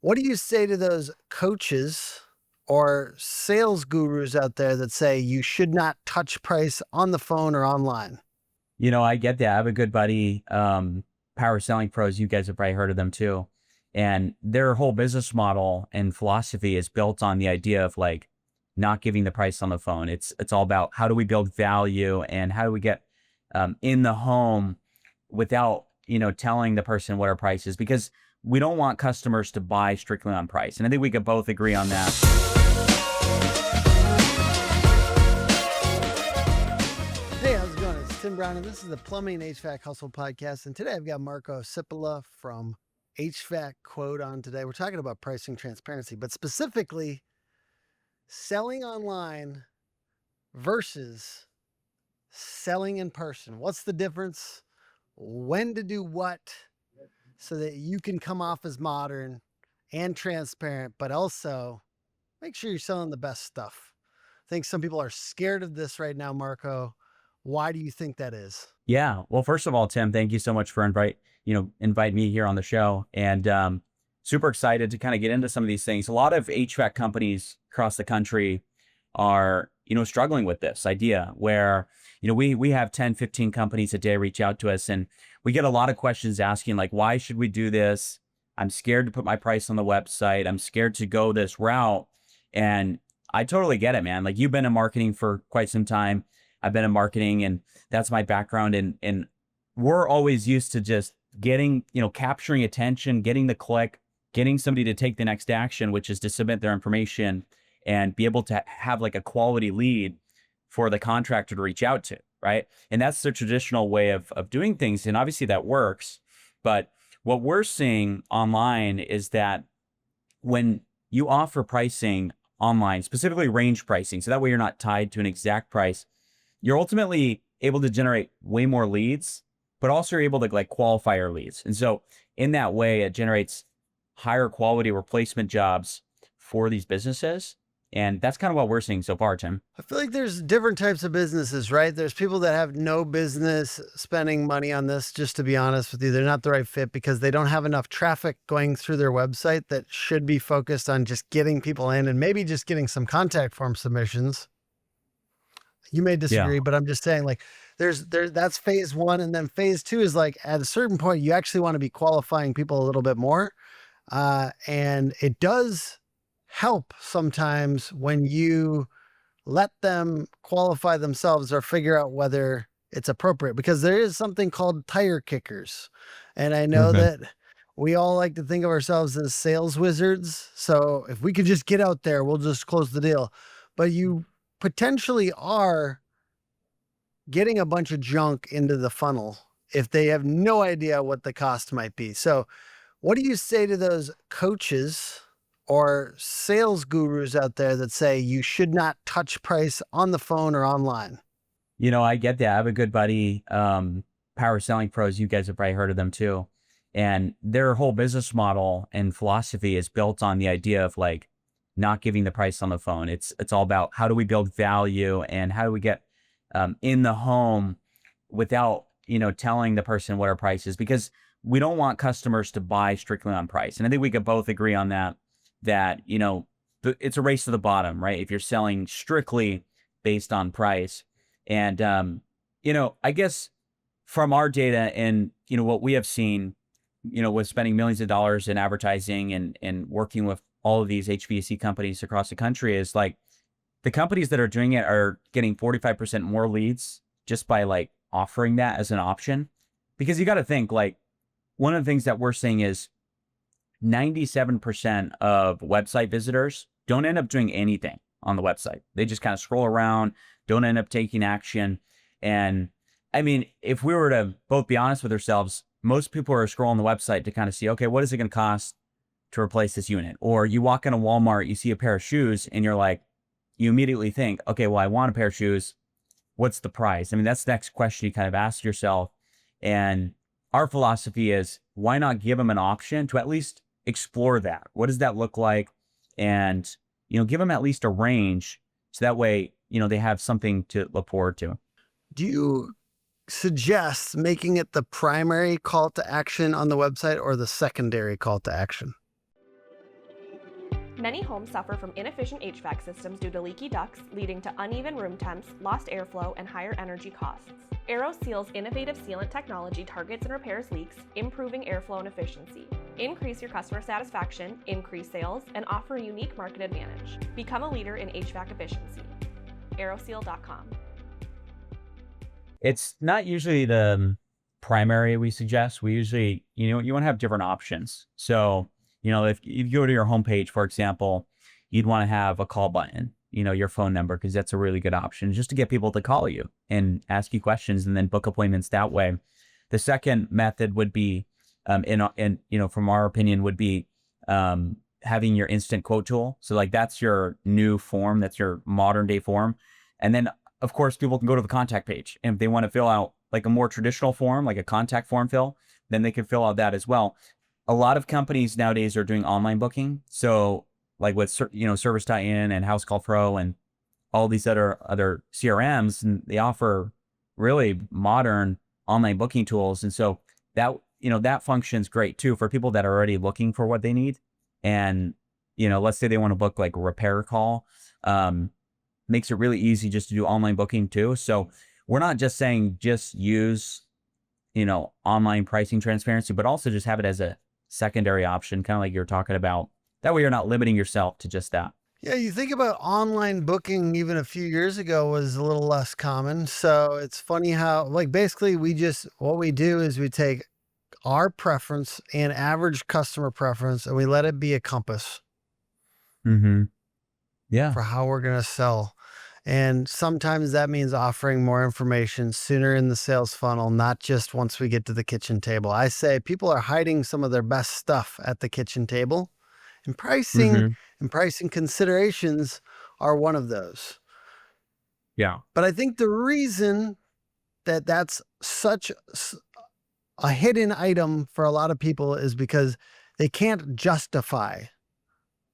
What do you say to those coaches or sales gurus out there that say you should not touch price on the phone or online? I get that. I have a good buddy, Power Selling Pros. You guys have probably heard of them too. And their whole business model and philosophy is built on the idea of like not giving the price on the phone. It's all about how do we build value and how do we get in the home without telling the person what our price is, because we don't want customers to buy strictly on price. And I think we could both agree on that. Hey, how's it going? It's Tim Brown, and this is the Plumbing and HVAC Hustle Podcast. And today I've got Marko Sipila from HVAC Quote on today. We're talking about pricing transparency, but specifically selling online versus selling in person. What's the difference? When to do what so that you can come off as modern and transparent, but also make sure you're selling the best stuff. I think some people are scared of this right now, Marko. Why do you think that is? Yeah. Well, first of all, Tim, thank you so much for invite me here on the show. And super excited to kind of get into some of these things. A lot of HVAC companies across the country are, struggling with this idea where, we have 10, 15 companies a day reach out to us, and we get a lot of questions asking like, why should we do this? I'm scared to put my price on the website. I'm scared to go this route. And I totally get it, man. Like, you've been in marketing for quite some time. I've been in marketing, and that's my background. And we're always used to just getting, capturing attention, getting the click, getting somebody to take the next action, which is to submit their information and be able to have like a quality lead for the contractor to reach out to, right? And that's the traditional way of doing things. And obviously that works. But what we're seeing online is that when you offer pricing online, specifically range pricing, so that way you're not tied to an exact price, you're ultimately able to generate way more leads, but also you're able to like qualify your leads. And so in that way, it generates higher quality replacement jobs for these businesses. And that's kind of what we're seeing so far, Tim. I feel like there's different types of businesses, right? There's people that have no business spending money on this, just to be honest with you. They're not the right fit because they don't have enough traffic going through their website that should be focused on just getting people in and maybe just getting some contact form submissions. You may Yeah. disagree, but I'm just saying, like, that's phase one. And then phase two is like, at a certain point, you actually want to be qualifying people a little bit more. And it does help sometimes when you let them qualify themselves or figure out whether it's appropriate, because there is something called tire kickers. And I know Okay. that we all like to think of ourselves as sales wizards. So if we could just get out there, we'll just close the deal. But you potentially are getting a bunch of junk into the funnel if they have no idea what the cost might be. So what do you say to those coaches or sales gurus out there that say you should not touch price on the phone or online? I get that. I have a good buddy, Power Selling Pros. You guys have probably heard of them too. And their whole business model and philosophy is built on the idea of like not giving the price on the phone. It's all about how do we build value and how do we get in the home without, telling the person what our price is, because we don't want customers to buy strictly on price. And I think we could both agree on that, it's a race to the bottom, right? If you're selling strictly based on price. And, I guess from our data and, what we have seen, with spending millions of dollars in advertising and working with all of these HVAC companies across the country, is like the companies that are doing it are getting 45% more leads just by like offering that as an option. Because you got to think, like, one of the things that we're seeing is 97% of website visitors don't end up doing anything on the website. They just kind of scroll around, don't end up taking action. And I mean, if we were to both be honest with ourselves, most people are scrolling the website to kind of see, okay, what is it going to cost to replace this unit? Or you walk into Walmart, you see a pair of shoes, and you're like, you immediately think, okay, well, I want a pair of shoes. What's the price? I mean, that's the next question you kind of ask yourself. And our philosophy is, why not give them an option to at least explore that? What does that look like? And, give them at least a range so that way, they have something to look forward to. Do you suggest making it the primary call to action on the website or the secondary call to action? Many homes suffer from inefficient HVAC systems due to leaky ducts, leading to uneven room temps, lost airflow, and higher energy costs. AeroSeal's innovative sealant technology targets and repairs leaks, improving airflow and efficiency. Increase your customer satisfaction, increase sales, and offer a unique market advantage. Become a leader in HVAC efficiency. aeroseal.com. It's not usually the primary we suggest. We usually, you want to have different options. So, if you go to your homepage, for example, you'd want to have a call button, your phone number, because that's a really good option just to get people to call you and ask you questions and then book appointments that way. The second method would be, from our opinion, would be having your instant quote tool. So like that's your new form, that's your modern day form. And then of course people can go to the contact page, and if they want to fill out like a more traditional form, like a contact form fill, then they can fill out that as well. A lot of companies nowadays are doing online booking. So like with, Service.in and House Call Pro and all these other CRMs, and they offer really modern online booking tools. And so that, that functions great too for people that are already looking for what they need. And, let's say they want to book like a repair call, makes it really easy just to do online booking too. So we're not just saying just use, online pricing transparency, but also just have it as a secondary option, kind of like you're talking about. That way you're not limiting yourself to just that. Yeah, you think about online booking even a few years ago was a little less common. So it's funny how, like, basically what we do is we take our preference and average customer preference and we let it be a compass Yeah. for how we're going to sell. And sometimes that means offering more information sooner in the sales funnel, not just once we get to the kitchen table. I say people are hiding some of their best stuff at the kitchen table, and pricing and pricing considerations are one of those. Yeah. But I think the reason that that's such a hidden item for a lot of people is because they can't justify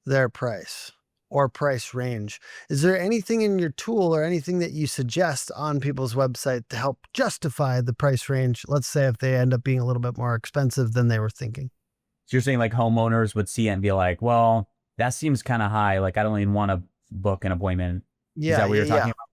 their price or price range. Is there anything in your tool or anything that you suggest on people's website to help justify the price range? Let's say if they end up being a little bit more expensive than they were thinking. So you're saying like homeowners would see it and be like, well, that seems kind of high. Like I don't even want to book an appointment. Yeah. Is that what you're talking about?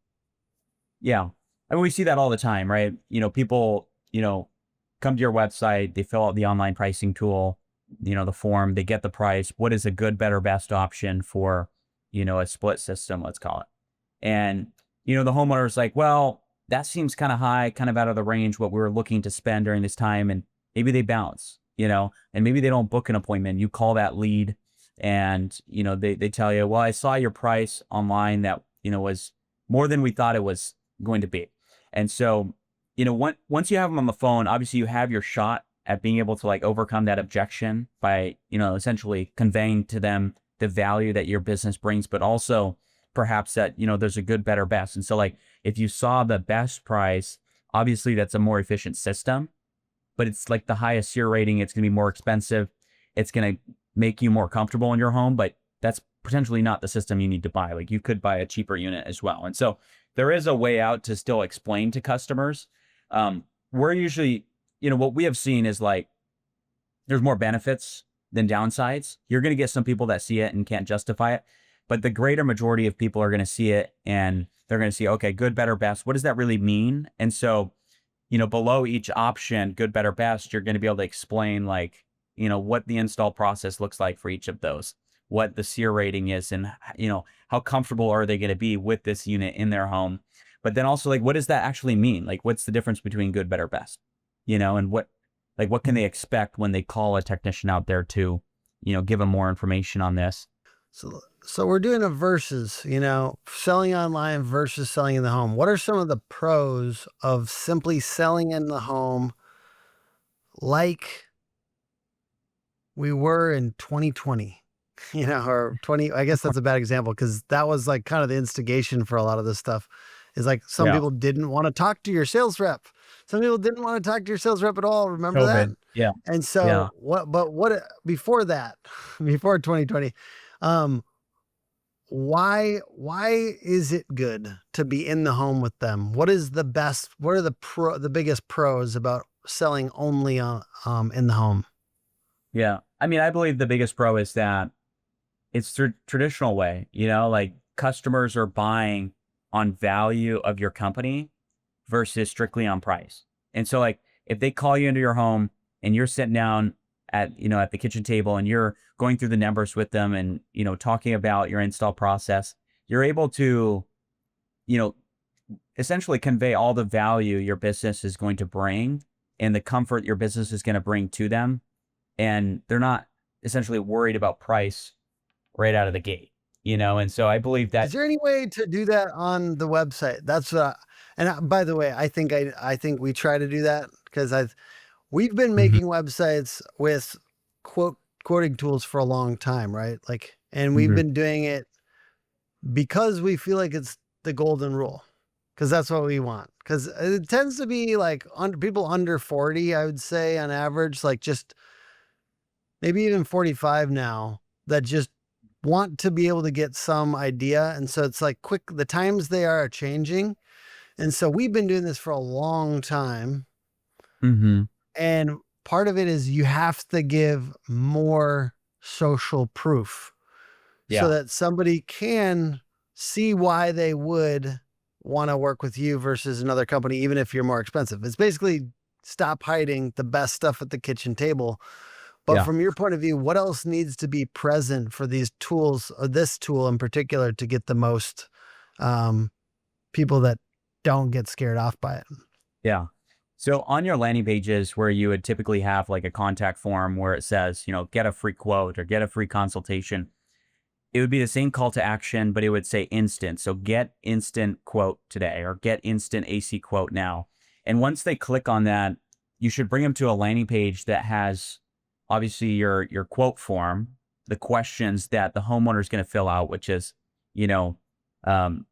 Yeah. I mean, we see that all the time, right? People, come to your website, they fill out the online pricing tool, the form, they get the price. What is a good, better, best option for, a split system, let's call it. And, the homeowner's like, well, that seems kind of high, kind of out of the range, what we were looking to spend during this time. And maybe they bounce, and maybe they don't book an appointment. You call that lead and, they tell you, well, I saw your price online that, was more than we thought it was going to be. And so, once you have them on the phone, obviously you have your shot at being able to like overcome that objection by, essentially conveying to them the value that your business brings, but also perhaps that, there's a good, better, best. And so like, if you saw the best price, obviously that's a more efficient system, but it's like the highest SEER rating. It's going to be more expensive. It's going to make you more comfortable in your home, but that's potentially not the system you need to buy. Like you could buy a cheaper unit as well. And so there is a way out to still explain to customers. We're usually, what we have seen is like, there's more benefits than downsides. You're going to get some people that see it and can't justify it, but the greater majority of people are going to see it and they're going to see, okay, good, better, best. What does that really mean? And so, below each option, good, better, best, you're going to be able to explain like, what the install process looks like for each of those, what the SEER rating is, and, how comfortable are they going to be with this unit in their home? But then also like, what does that actually mean? Like, what's the difference between good, better, best, and what can they expect when they call a technician out there to, give them more information on this? So we're doing a versus, selling online versus selling in the home. What are some of the pros of simply selling in the home like we were in 2020, or 20, I guess that's a bad example because that was like kind of the instigation for a lot of this stuff is like some people didn't want to talk to your sales rep. Some people didn't want to talk to your sales rep at all. Remember that? Yeah. And so before that, before 2020, why is it good to be in the home with them? What are the biggest pros about selling only in the home? Yeah. I mean, I believe the biggest pro is that it's the traditional way, like customers are buying on value of your company versus strictly on price. And so like if they call you into your home and you're sitting down at the kitchen table and you're going through the numbers with them and, talking about your install process, you're able to, you know, essentially convey all the value your business is going to bring and the comfort your business is going to bring to them. And they're not essentially worried about price right out of the gate, And so I believe Is that. there any way to do that on the website? That's by the way, I think we try to do that because we've been Mhm, making websites with quoting tools for a long time, right? Like, and we've mhm. been doing it because we feel like it's the golden rule, because that's what we want. Because it tends to be like people under 40, I would say on average, like just maybe even 45 now, that just want to be able to get some idea. And so it's like the times they are changing. And so we've been doing this for a long time. Mhm. And part of it is you have to give more social proof so Yeah. that somebody can see why they would want to work with you versus another company, even if you're more expensive. It's basically stop hiding the best stuff at the kitchen table. But Yeah. from your point of view, what else needs to be present for these tools, or this tool in particular, to get the most people that don't get scared off by it? Yeah. So on your landing pages where you would typically have like a contact form where it says, get a free quote or get a free consultation, it would be the same call to action, but it would say instant. So get instant quote today or get instant AC quote now. And once they click on that, you should bring them to a landing page that has obviously your quote form, the questions that the homeowner is going to fill out, which is,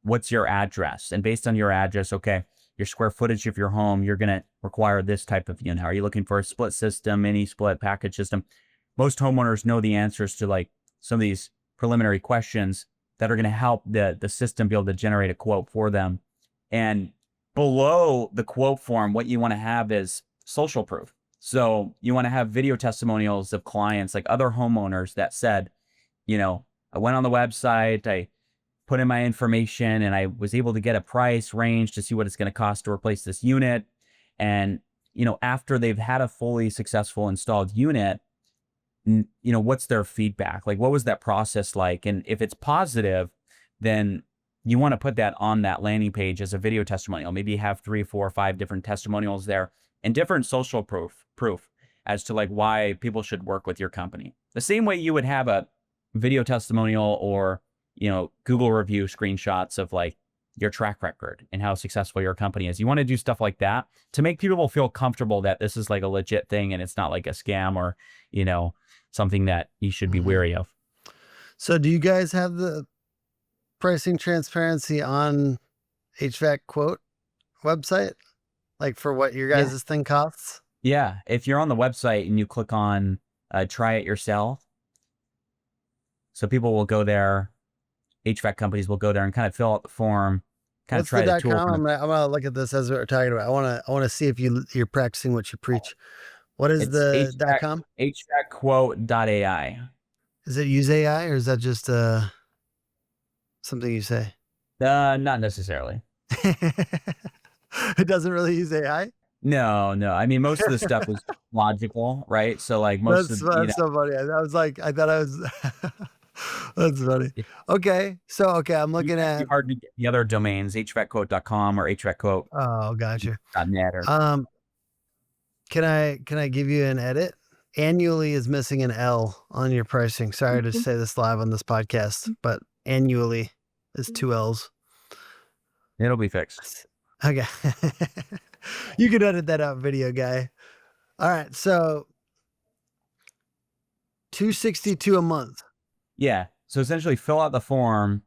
what's your address? And based on your address, okay, your square footage of your home, you're going to require this type of unit. Are you looking for a split system, mini split package system? Most homeowners know the answers to like some of these preliminary questions that are going to help the system be able to generate a quote for them. And below the quote form, what you want to have is social proof. So you want to have video testimonials of clients, like other homeowners that said, I went on the website, I put in my information, and I was able to get a price range to see what it's going to cost to replace this unit. And, after they've had a fully successful installed unit, what's their feedback? Like, what was that process like? And if it's positive, then you want to put that on that landing page as a video testimonial. Maybe you have 3, 4, 5 different testimonials there and different social proof as to like why people should work with your company. The same way you would have a video testimonial or, Google review screenshots of like your track record and how successful your company is. You want to do stuff like that to make people feel comfortable that this is like a legit thing and it's not like a scam or, something that you should be wary of. So do you guys have the pricing transparency on HVAC quote website? Like for what your Yeah. guys' thing costs? Yeah. If you're on the website and you click on try it yourself, so people will go there, HVAC companies will go there and kind of fill out the form, kind of What's try the the tool. .com? I'm gonna look at this as we're talking about. I want to see if you're practicing what you preach. What is It's the .com? HVACquote.ai. Is it use AI or is that just something you say? Not necessarily. It doesn't really use AI. No. I mean, most of the stuff is logical, right? So like most of, That's so funny. I was like, I thought I was. That's funny. Okay, so I'm It looking might be at. hard to get the other domains, hvacquote.com or Oh, gotcha. hvacquote.net or Can I give you an edit? Annually is missing an L on your pricing. Sorry to say this live on this podcast, but annually is 2 L's. it'll be fixed. Okay. You can edit that out, video guy. All right, so $262 a month. Yeah. So essentially fill out the form.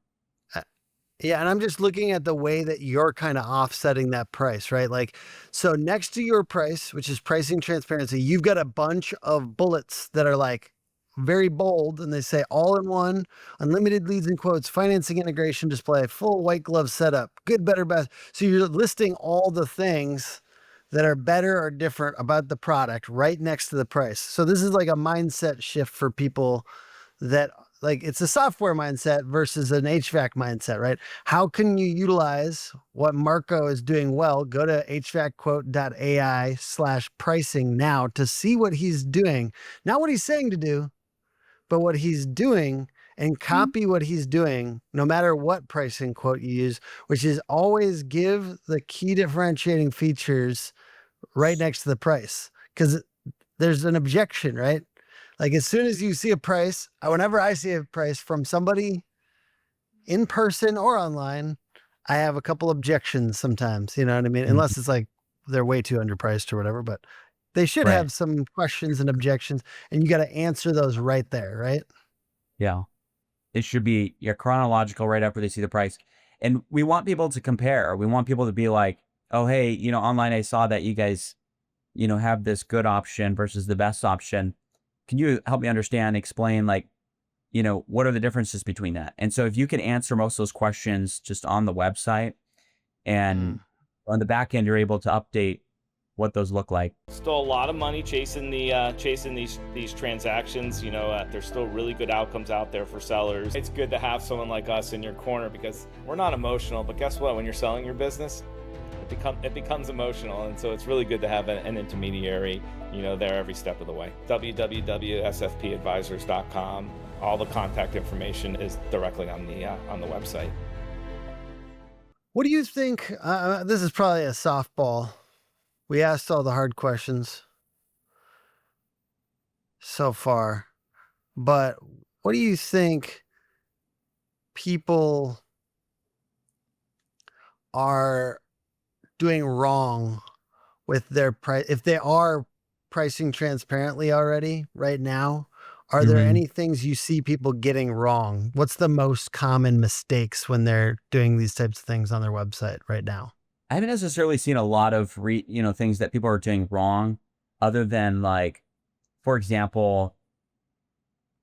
Yeah, and I'm just looking at the way that you're kind of offsetting that price, right? Like, so next to your price, which is pricing transparency, you've got a bunch of bullets that are like very bold, and they say all in one, unlimited leads and quotes, financing integration display, full white glove setup, good, better, best. So you're listing all the things that are better or different about the product right next to the price. So this is like a mindset shift for people that like it's a software mindset versus an HVAC mindset, right? How can you utilize what Marko is doing well? Go to hvacquote.ai/pricing now to see what he's doing, not what he's saying to do, but what he's doing, and copy what he's doing, no matter what pricing quote you use, which is always give the key differentiating features right next to the price. Because there's an objection, right? Like as soon as you see a price, whenever I see a price from somebody in person or online, I have a couple objections sometimes, you know what I mean? Unless it's like they're way too underpriced or whatever, but they should have some questions and objections, and you got to answer those right there, right? Yeah. It should be chronological right after they see the price. And we want people to compare. We want people to be like, oh, hey, online I saw that you guys, have this good option versus the best option. Can you help me understand, explain like, what are the differences between that? And so if you can answer most of those questions just on the website, and on the back end, you're able to update what those look like. Still a lot of money chasing these transactions. There's still really good outcomes out there for sellers. It's good to have someone like us in your corner because we're not emotional, but guess what? When you're selling your business, it becomes emotional, and so it's really good to have an intermediary, there every step of the way. www.sfpadvisors.com. All the contact information is directly on the website. What do you think? This is probably a softball. We asked all the hard questions so far, but what do you think people are doing wrong with their price? If they are pricing transparently already right now, are there any things you see people getting wrong? What's the most common mistakes when they're doing these types of things on their website right now? I haven't necessarily seen a lot of things that people are doing wrong, other than like, for example,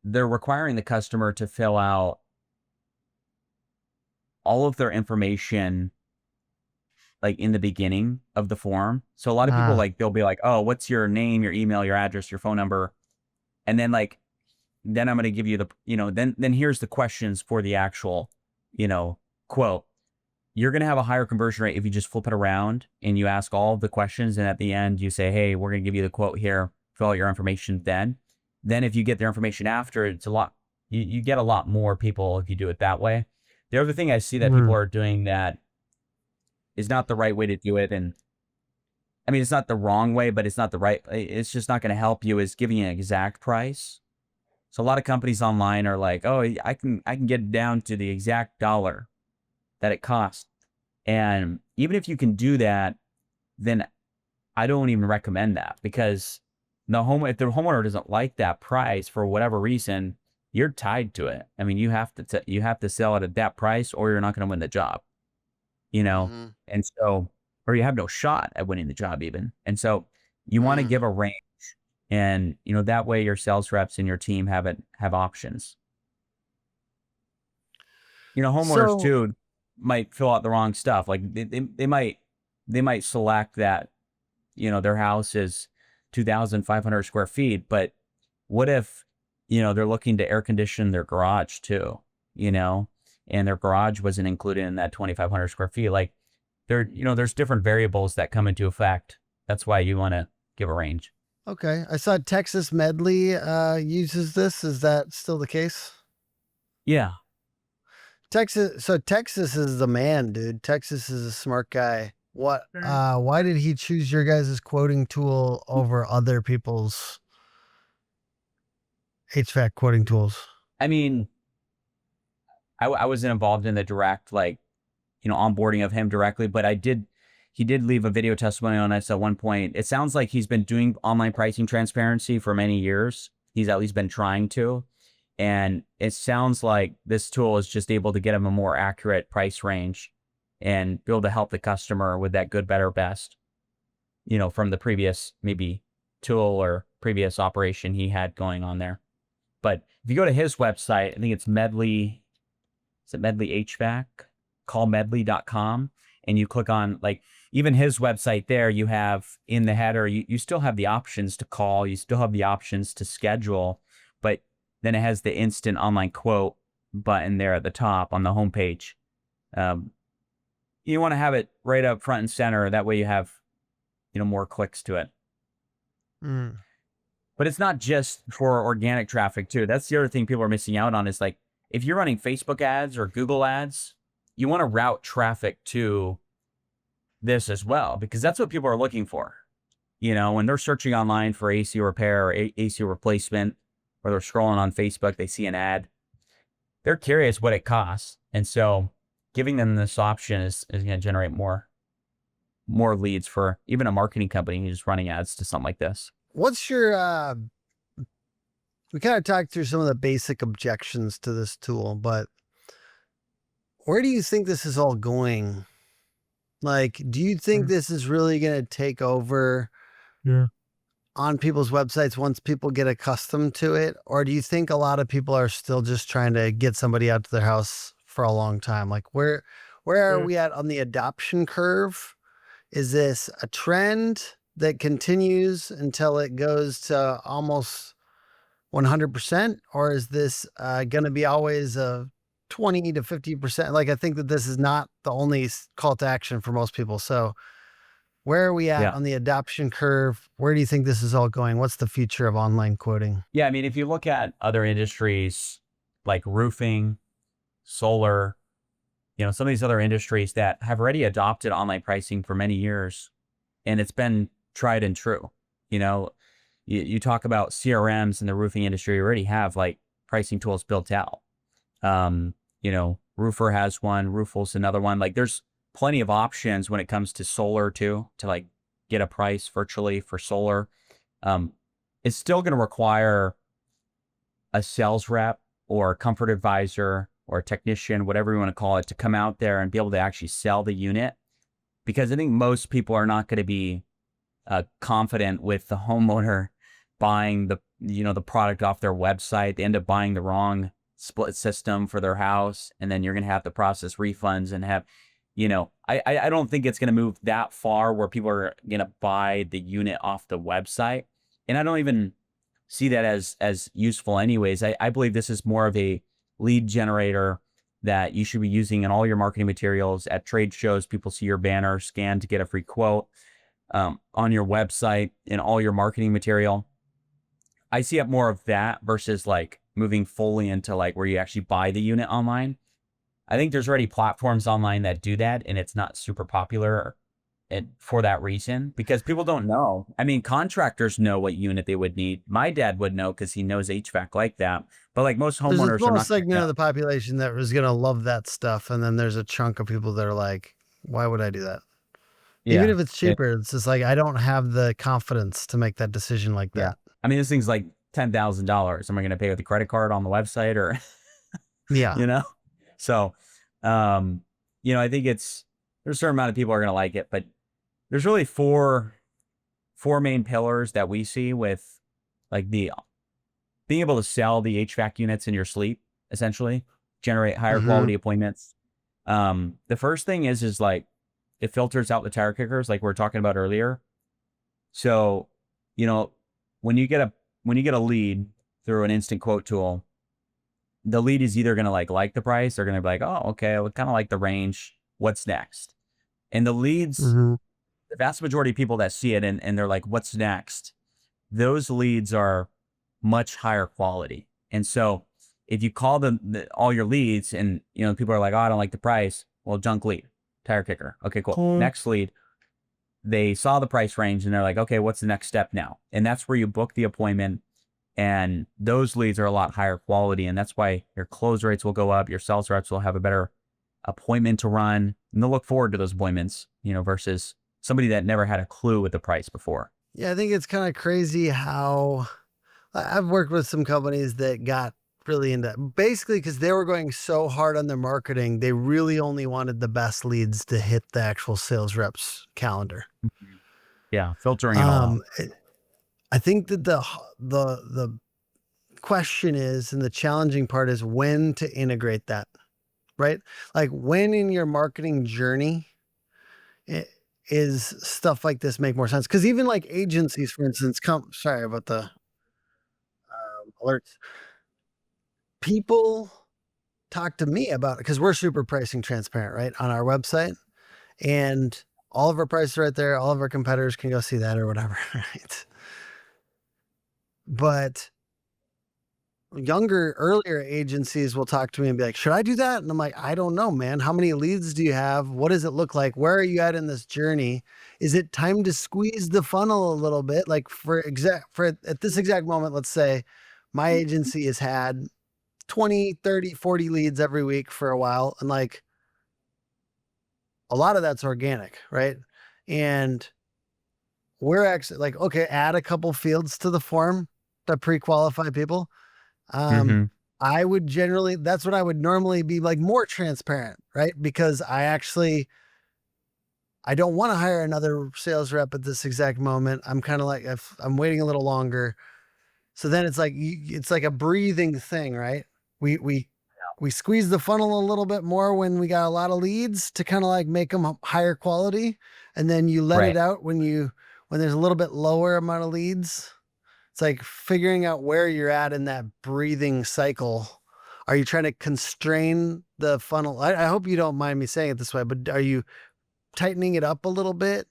they're requiring the customer to fill out all of their information like in the beginning of the form. So a lot of people they'll be like, oh, what's your name, your email, your address, your phone number? And then then I'm going to give you the, then here's the questions for the actual, quote. You're going to have a higher conversion rate if you just flip it around and you ask all of the questions. And at the end, you say, hey, we're going to give you the quote here, fill out your information then. Then if you get their information after, it's a lot, you get a lot more people if you do it that way. The other thing I see that people are doing that is not the right way to do it. And I mean, it's not the wrong way, but it's not the right, it's just not going to help you, is giving you an exact price. So a lot of companies online are like, oh, I can get it down to the exact dollar that it costs. And even if you can do that, then I don't even recommend that, because if the homeowner doesn't like that price for whatever reason, you're tied to it. I mean, you have to sell it at that price, or you're not going to win the job, and so, or you have no shot at winning the job even. And so you want to give a range, and that way your sales reps and your team have options. Homeowners too might fill out the wrong stuff. Like they might select that, their house is 2,500 square feet, but what if, they're looking to air condition their garage too, and their garage wasn't included in that 2,500 square feet. Like there's different variables that come into effect. That's why you want to give a range. Okay. I saw Texas Medley uses this. Is that still the case? Yeah. Texas is the man, dude. Texas is a smart guy. Why did he choose your guys' quoting tool over other people's HVAC quoting tools? I mean, I wasn't involved in the direct, onboarding of him directly, but he did leave a video testimony on us at one point. It sounds like he's been doing online pricing transparency for many years. He's at least been trying to. And it sounds like this tool is just able to get him a more accurate price range and be able to help the customer with that good, better, best, from the previous maybe tool or previous operation he had going on there. But if you go to his website, I think it's Medley, is it Medley HVAC? Callmedley.com. And you click on even his website there, you have in the header, you still have the options to call, you still have the options to schedule, but then it has the instant online quote button there at the top on the homepage. You want to have it right up front and center. That way you have, more clicks to it. Mm. But it's not just for organic traffic too. That's the other thing people are missing out on is like, if you're running Facebook ads or Google ads, you want to route traffic to this as well, because that's what people are looking for. When they're searching online for AC repair or AC replacement, or they're scrolling on Facebook, they see an ad, they're curious what it costs. And so giving them this option is going to generate more leads for even a marketing company who's running ads to something like this. What's your, we kind of talked through some of the basic objections to this tool, but where do you think this is all going? Like, do you think this is really going to take over on people's websites once people get accustomed to it? Or do you think a lot of people are still just trying to get somebody out to their house for a long time? Like, where are we at on the adoption curve? Is this a trend that continues until it goes to almost 100%? Or is this going to be always a 20 to 50%? Like, I think that this is not the only call to action for most people. So where are we at on the adoption curve? Where do you think this is all going? What's the future of online quoting? Yeah. I mean, if you look at other industries like roofing, solar, some of these other industries that have already adopted online pricing for many years, and it's been tried and true. You talk about CRMs in the roofing industry, you already have like pricing tools built out. Roofer has one, Roofle's another one. Like there's plenty of options when it comes to solar too, to like get a price virtually for solar. It's still going to require a sales rep or a comfort advisor or a technician, whatever you want to call it, to come out there and be able to actually sell the unit. Because I think most people are not going to be confident with the homeowner buying the product off their website. They end up buying the wrong split system for their house, and then you're going to have to process refunds and have, I don't think it's going to move that far where people are going to buy the unit off the website. And I don't even see that as useful anyways. I believe this is more of a lead generator that you should be using in all your marketing materials. At trade shows, people see your banner, scan to get a free quote, on your website, in all your marketing material. I see it more of that versus like moving fully into like where you actually buy the unit online. I think there's already platforms online that do that, and it's not super popular for that reason, because people don't know. I mean, contractors know what unit they would need. My dad would know because he knows HVAC like that. But like most homeowners, there's a small segment of the population that was going to love that stuff. And then there's a chunk of people that are like, why would I do that? Yeah. Even if it's cheaper, it's just like, I don't have the confidence to make that decision like that. I mean, this thing's like $10,000. Am I going to pay with a credit card on the website or, So, I think there's a certain amount of people are going to like it, but there's really four main pillars that we see with like being able to sell the HVAC units in your sleep, essentially generate higher quality appointments. The first thing is like, it filters out the tire kickers, like we were talking about earlier. So, when you get a lead through an instant quote tool, the lead is either going to like the price. They're going to be like, oh, okay, I would kind of like the range. What's next? And the leads, the vast majority of people that see it and they're like, what's next? Those leads are much higher quality. And so if you call all your leads and, people are like, oh, I don't like the price. Well, junk lead, tire kicker. Okay, cool. Next lead. They saw the price range and they're like, okay, what's the next step now? And that's where you book the appointment. And those leads are a lot higher quality. And that's why your close rates will go up. Your sales reps will have a better appointment to run. And they'll look forward to those appointments, versus somebody that never had a clue with the price before. Yeah, I think it's kind of crazy how I've worked with some companies that got really into, basically because they were going so hard on their marketing, they really only wanted the best leads to hit the actual sales reps calendar. Yeah, filtering it all. I think that the question is, and the challenging part is when to integrate that, right? Like when in your marketing journey is stuff like this make more sense? Because even like agencies, for instance, sorry about the alerts. people talk to me about it because we're super pricing transparent, right, on our website, and all of our prices are right there. All of our competitors can go see that or whatever, right? But earlier agencies will talk to me and be like, should I do that? And I'm like, I don't know, man. How many leads do you have? What does it look like? Where are you at in this journey? Is it time to squeeze the funnel a little bit? Like at this exact moment, let's say my agency has had 20, 30, 40 leads every week for a while. And like a lot of that's organic, right? And we're actually like, okay, add a couple fields to the form to pre-qualify people. Mhm. I would that's what I would normally be like more transparent, right? Because I don't want to hire another sales rep at this exact moment. I'm kind of like, if I'm waiting a little longer. So then it's like a breathing thing, right? We squeeze the funnel a little bit more when we got a lot of leads to kind of like make them higher quality. And then you let it out when there's a little bit lower amount of leads. It's like figuring out where you're at in that breathing cycle. Are you trying to constrain the funnel? I hope you don't mind me saying it this way, but are you tightening it up a little bit?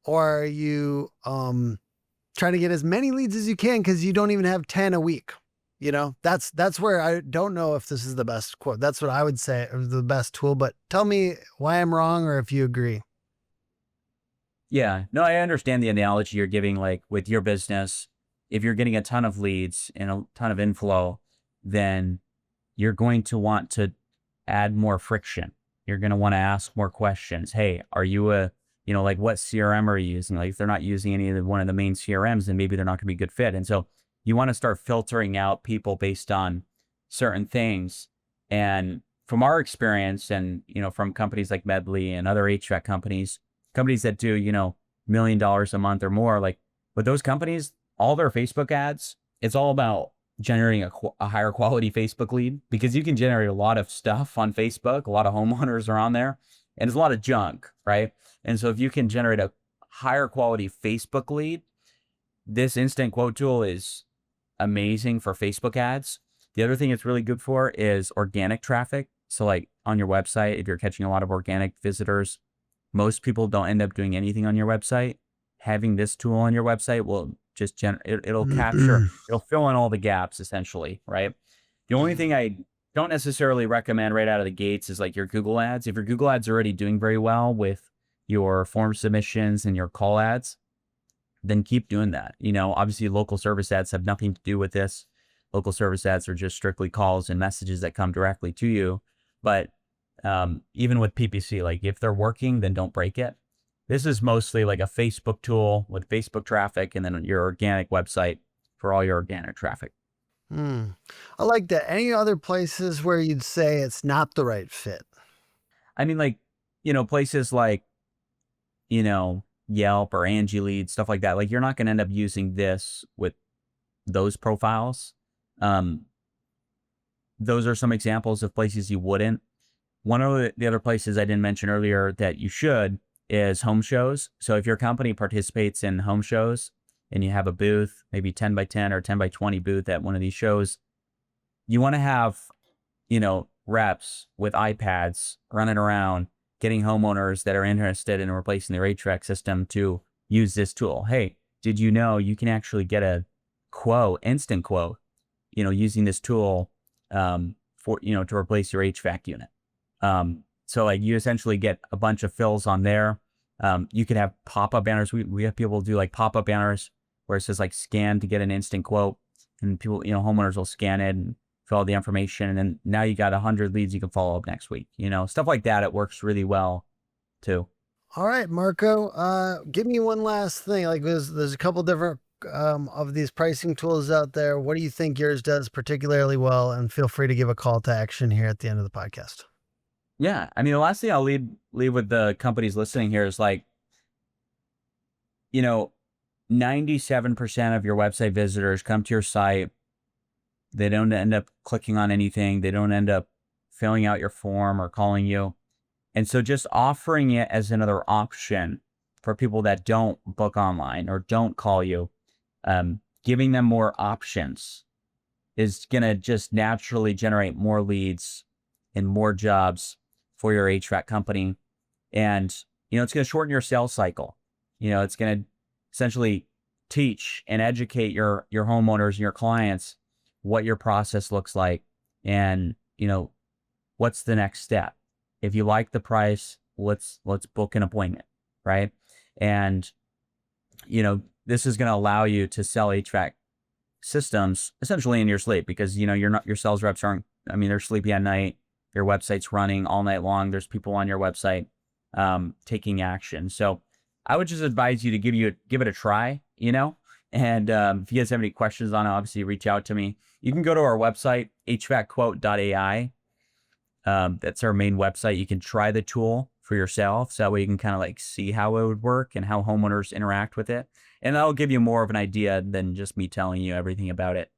Or are you trying to get as many leads as you can because you don't even have 10 a week? You know, that's where I don't know if this is the best quote. That's what I would say is the best tool, but tell me why I'm wrong or if you agree. Yeah, no, I understand the analogy you're giving, like with your business. If you're getting a ton of leads and a ton of inflow, then you're going to want to add more friction. You're going to want to ask more questions. Hey, are you like what CRM are you using? Like if they're not using one of the main CRMs, then maybe they're not going to be a good fit. And so you want to start filtering out people based on certain things. And from our experience and, from companies like Medley and other HVAC companies that do, $1 million a month or more, like with those companies, all their Facebook ads, it's all about generating a higher quality Facebook lead, because you can generate a lot of stuff on Facebook. A lot of homeowners are on there and it's a lot of junk, right? And so if you can generate a higher quality Facebook lead, this instant quote tool is amazing for Facebook ads. The other thing it's really good for is organic traffic. So like on your website, if you're catching a lot of organic visitors, most people don't end up doing anything on your website. Having this tool on your website will just it'll capture, it'll fill in all the gaps essentially, right? The only thing I don't necessarily recommend right out of the gates is like your Google ads. If your Google ads are already doing very well with your form submissions and your call ads, then keep doing that. Obviously local service ads have nothing to do with this. Local service ads are just strictly calls and messages that come directly to you. But even with PPC, like if they're working, then don't break it. This is mostly like a Facebook tool with Facebook traffic and then your organic website for all your organic traffic. I like that. Any other places where you'd say it's not the right fit? I mean, like, places like, Yelp or Angie Lead, stuff like that. Like you're not going to end up using this with those profiles. Those are some examples of places you wouldn't. One of the other places I didn't mention earlier that you should is home shows. So if your company participates in home shows and you have a booth, maybe 10 by 10 or 10 by 20 booth at one of these shows, you want to have, reps with iPads running around, getting homeowners that are interested in replacing their HVAC system to use this tool. Hey, did you know you can actually get a instant quote, using this tool for, to replace your HVAC unit. So like you essentially get a bunch of fills on there. You could have pop-up banners. We have people do like pop-up banners where it says like scan to get an instant quote, and people, homeowners will scan it and fill out the information. And then now you got 100 leads you can follow up next week, stuff like that. It works really well too. All right, Marko, give me one last thing. Like there's a couple different of these pricing tools out there. What do you think yours does particularly well? And feel free to give a call to action here at the end of the podcast. Yeah. I mean, the last thing I'll leave with the companies listening here is like, 97% of your website visitors come to your site. They don't end up clicking on anything. They don't end up filling out your form or calling you. And so just offering it as another option for people that don't book online or don't call you, giving them more options is going to just naturally generate more leads and more jobs for your HVAC company. And, it's going to shorten your sales cycle. It's going to essentially teach and educate your homeowners and your clients what your process looks like, and, what's the next step. If you like the price, let's book an appointment, right? And, this is going to allow you to sell HVAC systems essentially in your sleep, because, your sales reps they're sleepy at night. Your website's running all night long. There's people on your website taking action. So I would just advise you to give it a try, and if you guys have any questions on it, obviously reach out to me. You can go to our website, HVACQuote.ai. That's our main website. You can try the tool for yourself, so that way you can kind of see how it would work and how homeowners interact with it. And that'll give you more of an idea than just me telling you everything about it.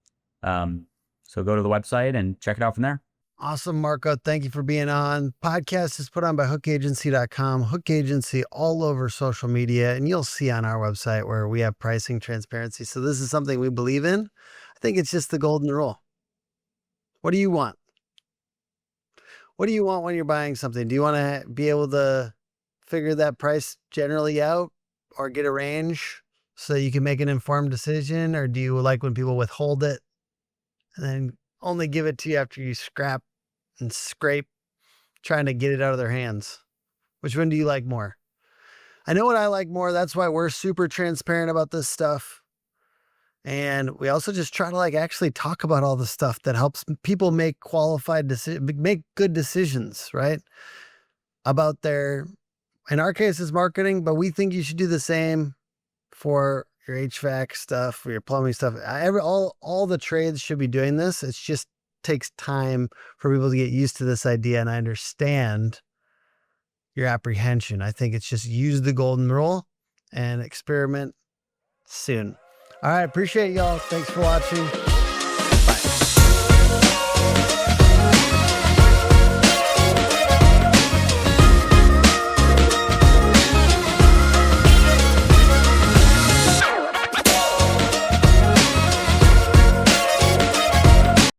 So go to the website and check it out from there. Awesome, Marko. Thank you for being on. Podcast is put on by hookagency.com. Hook Agency all over social media, and you'll see on our website where we have pricing transparency. So this is something we believe in. I think it's just the golden rule. What do you want? What do you want when you're buying something? Do you want to be able to figure that price generally out or get a range so you can make an informed decision? Or do you like when people withhold it and then only give it to you after you scrap and scrape, trying to get it out of their hands? Which one do you like more? I know what I like more. That's why we're super transparent about this stuff. And we also just try to actually talk about all the stuff that helps people make qualified decisions, make good decisions, right? About in our case, it's marketing, but we think you should do the same for your HVAC stuff, for your plumbing stuff. All the trades should be doing this. It just takes time for people to get used to this idea. And I understand your apprehension. I think it's just use the golden rule and experiment soon. All right. Appreciate y'all. Thanks for watching.